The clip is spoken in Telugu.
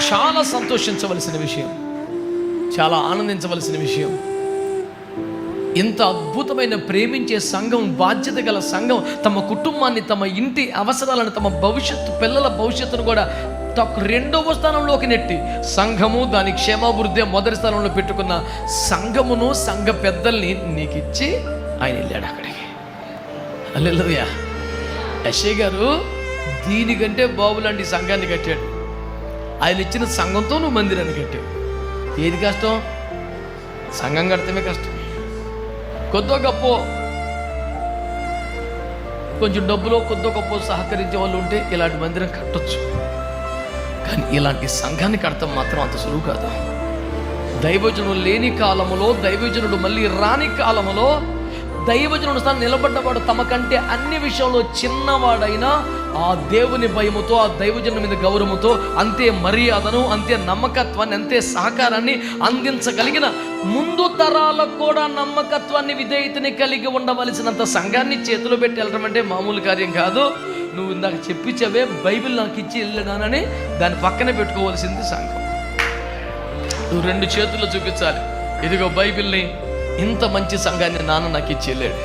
చాలా సంతోషించవలసిన విషయం, చాలా ఆనందించవలసిన విషయం. ఇంత అద్భుతమైన ప్రేమించే సంఘం, బాధ్యత గల సంఘం, తమ కుటుంబాన్ని, తమ ఇంటి అవసరాలను, తమ భవిష్యత్తు, పిల్లల భవిష్యత్తును కూడా రెండవ స్థానంలోకి నెట్టి సంఘము దాని క్షేమాభివృద్ధి మొదటి స్థానంలో పెట్టుకున్న సంఘమును, సంఘ పెద్దల్ని నీకు ఇచ్చి ఆయన వెళ్ళాడు అక్కడికి. హల్లెలూయా. యెషయా గారు దీనికంటే బాబులాంటి సంఘాన్ని కట్టాడు. ఆయన ఇచ్చిన సంఘంతో నువ్వు మందిరాన్ని కట్టావు. ఏది కష్టం? సంఘం కడితేనే కష్టం. కొద్దో గొప్ప కొంచెం డబ్బులో కొద్దో గొప్ప సహకరించే వాళ్ళు ఉంటే ఇలాంటి మందిరం కట్టొచ్చు. కానీ ఇలాంటి సంఘాన్ని కడతాం మాత్రం అంత సులువు కాదు. దైవజనుడు లేని కాలములో, దైవజనుడు మళ్ళీ రాని కాలములో దైవజనుడు స్థానం నిలబడ్డవాడు తమకంటే అన్ని విషయంలో చిన్నవాడైనా ఆ దేవుని భయముతో, ఆ దైవజనుడి మీద గౌరవముతో అంతే మర్యాదను, అంతే నమ్మకత్వాన్ని, అంతే సహకారాన్ని అందించగలిగిన, ముందు తరాలకు కూడా నమ్మకత్వాన్ని, విధేయతని కలిగి ఉండవలసినంత సంఘాన్ని చేతిలో పెట్టి వెళ్ళడం అంటే మామూలు కార్యం కాదు. నువ్వు ఇందాక చెప్పించవే, బైబిల్ నాకు ఇచ్చి వెళ్ళడానని దాన్ని పక్కనే పెట్టుకోవాల్సింది సంఘం. నువ్వు రెండు చేతుల్లో చూపించాలి, ఇదిగో బైబిల్ని, ఇంత మంచి సంఘాన్ని నాన్న నాకు ఇచ్చి వెళ్ళాడు.